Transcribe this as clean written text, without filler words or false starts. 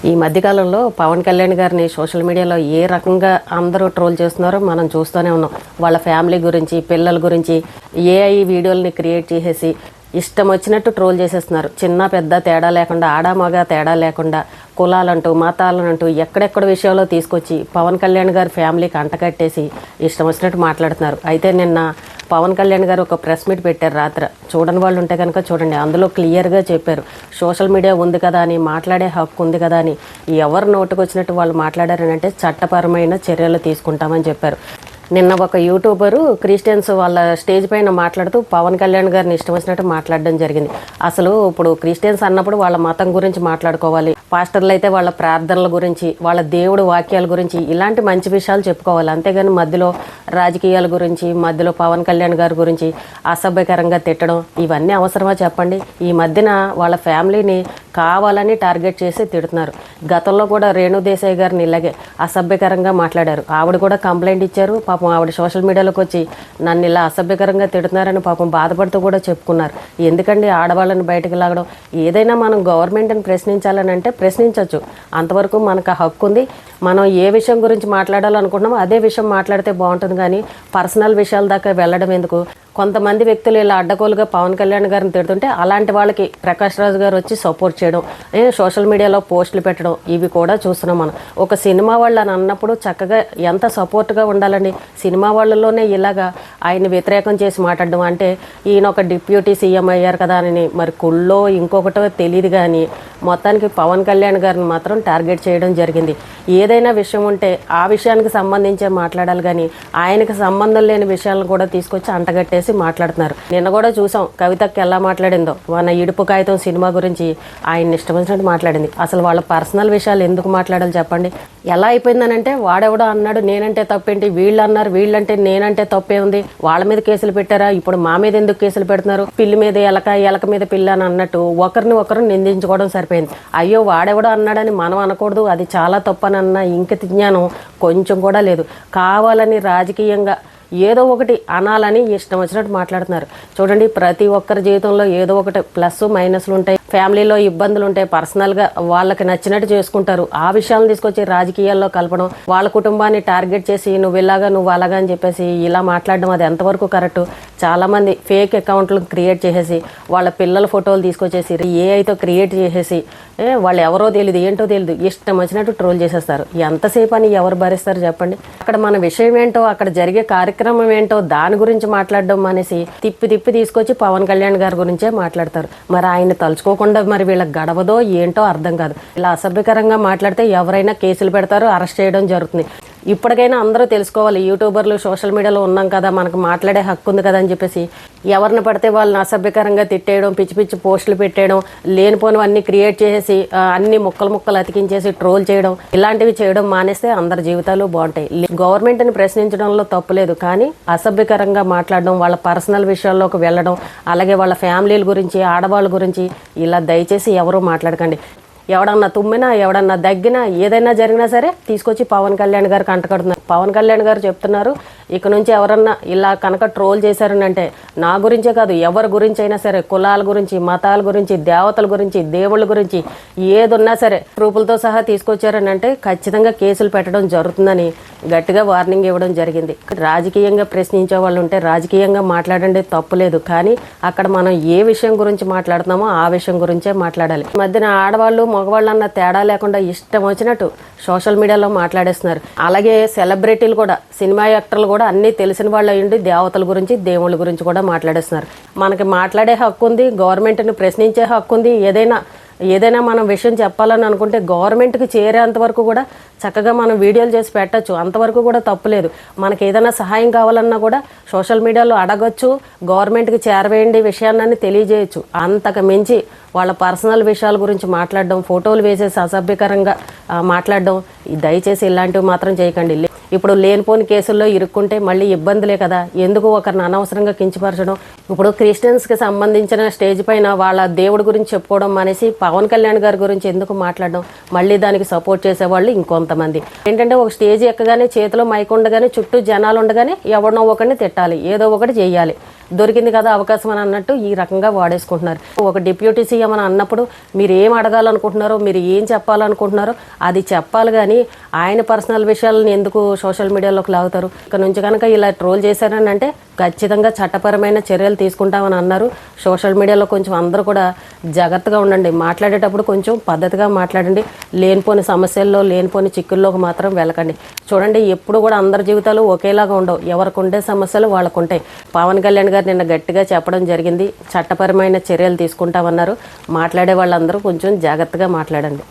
ఈ మధ్యకాలంలో పవన్ కళ్యాణ్ గారిని సోషల్ మీడియాలో ఏ రకంగా అందరూ ట్రోల్ చేస్తున్నారో మనం చూస్తూనే ఉన్నాం. వాళ్ళ ఫ్యామిలీ గురించి, పిల్లల గురించి ఏఐ వీడియోల్ని క్రియేట్ చేసేసి ఇష్టం వచ్చినట్టు ట్రోల్ చేసేస్తున్నారు. చిన్న పెద్ద తేడా లేకుండా, ఆడామగా తేడా లేకుండా, కులాలంటూ మతాలనంటూ ఎక్కడెక్కడ విషయాల్లో తీసుకొచ్చి పవన్ కళ్యాణ్ గారి ఫ్యామిలీకి అంటకట్టేసి ఇష్టం వచ్చినట్టు మాట్లాడుతున్నారు. అయితే నిన్న పవన్ కళ్యాణ్ గారు ఒక ప్రెస్ మీట్ పెట్టారు రాత్రి. చూడని వాళ్ళు ఉంటే కనుక చూడండి. అందులో క్లియర్గా చెప్పారు, సోషల్ మీడియా ఉంది కదా అని, మాట్లాడే హక్కు ఉంది కదా అని ఎవరు నోటుకు వచ్చినట్టు వాళ్ళు మాట్లాడారని అంటే చట్టపరమైన చర్యలు తీసుకుంటామని చెప్పారు. నిన్న ఒక యూట్యూబరు క్రిస్టియన్స్ వాళ్ళ స్టేజ్ పైన మాట్లాడుతూ పవన్ కళ్యాణ్ గారిని ఇష్టం వచ్చినట్టు మాట్లాడడం జరిగింది. అసలు ఇప్పుడు క్రిస్టియన్స్ అన్నప్పుడు వాళ్ళ మతం గురించి మాట్లాడుకోవాలి, పాస్టర్లు అయితే వాళ్ళ ప్రార్థనల గురించి, వాళ్ళ దేవుడు వాక్యాల గురించి, ఇలాంటి మంచి విషయాలు చెప్పుకోవాలి. అంతేగాని మధ్యలో రాజకీయాల గురించి, మధ్యలో పవన్ కళ్యాణ్ గారి గురించి అసభ్యకరంగా తిట్టడం ఇవన్నీ అవసరమా చెప్పండి? ఈ మధ్యన వాళ్ళ ఫ్యామిలీని కావాలని టార్గెట్ చేసి తిడుతున్నారు. గతంలో కూడా రేణు దేశాయ్ గారిని ఇలాగే అసభ్యకరంగా మాట్లాడారు. ఆవిడ కూడా కంప్లైంట్ ఇచ్చారు. పాపం ఆవిడ సోషల్ మీడియాలోకి వచ్చి నన్ను ఇలా అసభ్యకరంగా తిడుతున్నారని పాపం బాధపడుతూ కూడా చెప్పుకున్నారు. ఎందుకండి ఆడవాళ్ళని బయటకు లాగడం? ఏదైనా మనం గవర్నమెంట్ని ప్రశ్నించాలని అంటే ప్రశ్నించవచ్చు, అంతవరకు మనకు ఆ హక్కు ఉంది. మనం ఏ విషయం గురించి మాట్లాడాలనుకుంటున్నామో అదే విషయం మాట్లాడితే బాగుంటుంది. కానీ పర్సనల్ విషయాల దాకా వెళ్ళడం ఎందుకు? కొంతమంది వ్యక్తులు ఇలా అడ్డగోలుగా పవన్ కళ్యాణ్ గారిని తిడుతుంటే అలాంటి వాళ్ళకి ప్రకాష్ రాజు గారు వచ్చి సపోర్ట్ చేయడం, సోషల్ మీడియాలో పోస్టులు పెట్టడం, ఇవి కూడా చూస్తున్నాం మనం. ఒక సినిమా వాళ్ళు అని అన్నప్పుడు చక్కగా ఎంత సపోర్ట్గా ఉండాలండి. సినిమా వాళ్ళలోనే ఇలాగా ఆయన వ్యతిరేకం చేసి మాట్లాడడం అంటే ఈయన ఒక డిప్యూటీ సీఎం అయ్యారు కదా అని మరి కుళ్ళో ఇంకొకటో తెలియదు. కానీ మొత్తానికి పవన్ కళ్యాణ్ గారిని మాత్రం టార్గెట్ చేయడం జరిగింది. ఏదైనా విషయం ఉంటే ఆ విషయానికి సంబంధించే మాట్లాడాలి, కానీ ఆయనకు సంబంధం లేని విషయాలను కూడా తీసుకొచ్చి అంటగట్టేసి మాట్లాడుతున్నారు. నిన్న కూడా చూసాం కవితకి ఎలా మాట్లాడిందో. మన ఇడుపు కాగితం సినిమా గురించి ఆయన ఇష్టం వచ్చినట్టు మాట్లాడింది. అసలు వాళ్ళ పర్సనల్ విషయాలు ఎందుకు మాట్లాడాలి చెప్పండి? ఎలా అయిపోయిందనంటే వాడెవడో అన్నాడు నేనంటే తప్పేంటి, వీళ్ళు అన్నారు వీళ్ళంటే నేనంటే తప్పే ఉంది, వాళ్ళ మీద కేసులు పెట్టారా, ఇప్పుడు మా మీద ఎందుకు కేసులు పెడుతున్నారు, పిల్లి మీద ఎలక, ఎలక మీద పిల్ల అని అన్నట్టు ఒకరిని ఒకరు నిందించుకోవడం సరిపోయింది. అయ్యో వాడెవడో అన్నాడని మనం అనకూడదు, అది చాలా తప్పని అన్న ఇంకిత జ్ఞానం కొంచెం కూడా లేదు. కావాలని రాజకీయంగా ఏదో ఒకటి అనాలని ఇష్టం వచ్చినట్టు మాట్లాడుతున్నారు. చూడండి, ప్రతి ఒక్కరి జీవితంలో ఏదో ఒకటి ప్లస్ మైనస్లు ఉంటాయి, ఫ్యామిలీలో ఇబ్బందులు ఉంటాయి, పర్సనల్గా వాళ్ళకి నచ్చినట్టు చేసుకుంటారు. ఆ విషయాలను తీసుకొచ్చి రాజకీయాల్లో కలపడం, వాళ్ళ కుటుంబాన్ని టార్గెట్ చేసి నువ్వు ఇలాగా నువ్వు అలాగా అని చెప్పేసి ఇలా మాట్లాడడం అది ఎంతవరకు కరెక్టు? చాలామంది ఫేక్ అకౌంట్లు క్రియేట్ చేసేసి వాళ్ళ పిల్లల ఫోటోలు తీసుకొచ్చేసి ఏఐతో క్రియేట్ చేసేసి వాళ్ళు ఎవరో తెలియదు, ఏంటో తెలియదు, ఇష్టం వచ్చినట్టు ట్రోల్ చేసేస్తారు. ఎంతసేపు అని ఎవరు భరిస్తారు చెప్పండి? అక్కడ మన విషయం ఏంటో, అక్కడ జరిగే కార్యక్రమం ఏంటో దాని గురించి మాట్లాడడం అనేసి తిప్పి తిప్పి తీసుకొచ్చి పవన్ కళ్యాణ్ గారి గురించే మాట్లాడతారు. మరి ఆయన తలుచుకోకుండా మరి వీళ్ళకి గడవదో ఏంటో అర్థం కాదు. ఇలా అసభ్యకరంగా మాట్లాడితే ఎవరైనా కేసులు పెడతారు, అరెస్ట్ చేయడం జరుగుతుంది. ఇప్పటికైనా అందరూ తెలుసుకోవాలి, యూట్యూబర్లు సోషల్ మీడియాలో ఉన్నాం కదా, మనకు మాట్లాడే హక్కు ఉంది కదా అని చెప్పేసి ఎవరిని పడితే వాళ్ళని అసభ్యకరంగా తిట్టేయడం, పిచ్చి పిచ్చి పోస్టులు పెట్టేయడం, లేనిపోనివన్నీ క్రియేట్ చేసేసి అన్ని ముక్కలు అతికించేసి ట్రోల్ చేయడం, ఇలాంటివి చేయడం మానేస్తే అందరి జీవితాలు బాగుంటాయి. గవర్నమెంట్ని ప్రశ్నించడంలో తప్పులేదు, కానీ అసభ్యకరంగా మాట్లాడడం, వాళ్ళ పర్సనల్ విషయాల్లోకి వెళ్ళడం, అలాగే వాళ్ళ ఫ్యామిలీల గురించి, ఆడవాళ్ళ గురించి ఇలా దయచేసి ఎవరూ మాట్లాడకండి. ఎవడన్నా తుమ్మినా, ఎవడన్నా దగ్గినా, ఏదైనా జరిగినా సరే తీసుకొచ్చి పవన్ కళ్యాణ్ గారికి అంటకడుతున్నారు. పవన్ కళ్యాణ్ గారు చెప్తున్నారు, ఇక నుంచి ఎవరన్నా ఇలా కనుక ట్రోల్ చేశారని అంటే నా గురించే కాదు, ఎవరి గురించి అయినా సరే, కులాల గురించి, మతాల గురించి, దేవతల గురించి, దేవుళ్ళ గురించి ఏదున్నా సరే ప్రూఫ్లతో సహా తీసుకొచ్చారని అంటే ఖచ్చితంగా కేసులు పెట్టడం జరుగుతుందని గట్టిగా వార్నింగ్ ఇవ్వడం జరిగింది. రాజకీయంగా ప్రశ్నించే వాళ్ళు ఉంటే రాజకీయంగా మాట్లాడండి, తప్పులేదు. కానీ అక్కడ మనం ఏ విషయం గురించి మాట్లాడుతున్నామో ఆ విషయం గురించే మాట్లాడాలి. ఈ మధ్యన ఆడవాళ్ళు మగవాళ్ళు అన్న తేడా లేకుండా ఇష్టం వచ్చినట్టు సోషల్ మీడియాలో మాట్లాడేస్తున్నారు. అలాగే సెలబ్రిటీలు కూడా, సినిమా యాక్టర్లు కూడా అన్నీ తెలిసిన వాళ్ళు అయ్యండి దేవతల గురించి, దేవుళ్ళ గురించి కూడా మాట్లాడేస్తున్నారు. మనకి మాట్లాడే హక్కు ఉంది, గవర్నమెంట్ని ప్రశ్నించే హక్కు ఉంది. ఏదైనా మనం విషయం చెప్పాలని అనుకుంటే గవర్నమెంట్కి చేరేంత వరకు కూడా చక్కగా మనం వీడియోలు చేసి పెట్టచ్చు, అంతవరకు కూడా తప్పులేదు. మనకి ఏదైనా సహాయం కావాలన్నా కూడా సోషల్ మీడియాలో అడగచ్చు, గవర్నమెంట్కి చేరవేయండి విషయాన్ని తెలియజేయచ్చు. అంతకు మించి వాళ్ళ పర్సనల్ విషయాల గురించి మాట్లాడడం, ఫోటోలు వేసేసి అసభ్యకరంగా మాట్లాడడం, దయచేసి ఇలాంటివి మాత్రం చేయకండి. ఇప్పుడు లేనిపోని కేసుల్లో ఇరుక్కుంటే మళ్ళీ ఇబ్బందులే కదా, ఎందుకు ఒకరిని అనవసరంగా కించపరచడం? ఇప్పుడు క్రిస్టియన్స్కి సంబంధించిన స్టేజ్ పైన వాళ్ళ దేవుడి గురించి చెప్పుకోవడం మానేసి పవన్ కళ్యాణ్ గారి గురించి ఎందుకు మాట్లాడడం, మళ్ళీ దానికి సపోర్ట్ చేసేవాళ్ళు ఇంకొంతమంది. ఏంటంటే ఒక స్టేజ్ ఎక్కగానే చేతిలో మైక్ ఉండగానే చుట్టూ జనాలు ఉండగానే ఎవరినో ఒకరిని తిట్టాలి, ఏదో ఒకటి చేయాలి, దొరికింది కదా అవకాశం అని అన్నట్టు ఈ రకంగా వాడేసుకుంటున్నారు. ఒక డిప్యూటీ సీఎం అని అన్నప్పుడు మీరు ఏం అడగాలనుకుంటున్నారో, మీరు ఏం చెప్పాలనుకుంటున్నారో అది చెప్పాలి, కానీ ఆయన పర్సనల్ విషయాలను ఎందుకు సోషల్ మీడియాలోకి లాగుతారు? ఇక్కడ నుంచి కనుక ఇలా ట్రోల్ చేశారని అంటే ఖచ్చితంగా చట్టపరమైన చర్యలు తీసుకుంటామని అన్నారు. సోషల్ మీడియాలో కొంచెం అందరూ కూడా జాగ్రత్తగా ఉండండి, మాట్లాడేటప్పుడు కొంచెం పద్ధతిగా మాట్లాడండి, లేనిపోని సమస్యల్లో లేనిపోని చిక్కుల్లోకి మాత్రం వెళ్ళకండి. చూడండి, ఎప్పుడు కూడా అందరి జీవితాలు ఒకేలాగా ఉండవు, ఎవరికి ఉండే సమస్యలు వాళ్ళకు ఉంటాయి. పవన్ కళ్యాణ్ గారు నిన్న గట్టిగా చెప్పడం జరిగింది, చట్టపరమైన చర్యలు తీసుకుంటామన్నారు. మాట్లాడే వాళ్ళందరూ కొంచెం జాగ్రత్తగా మాట్లాడండి.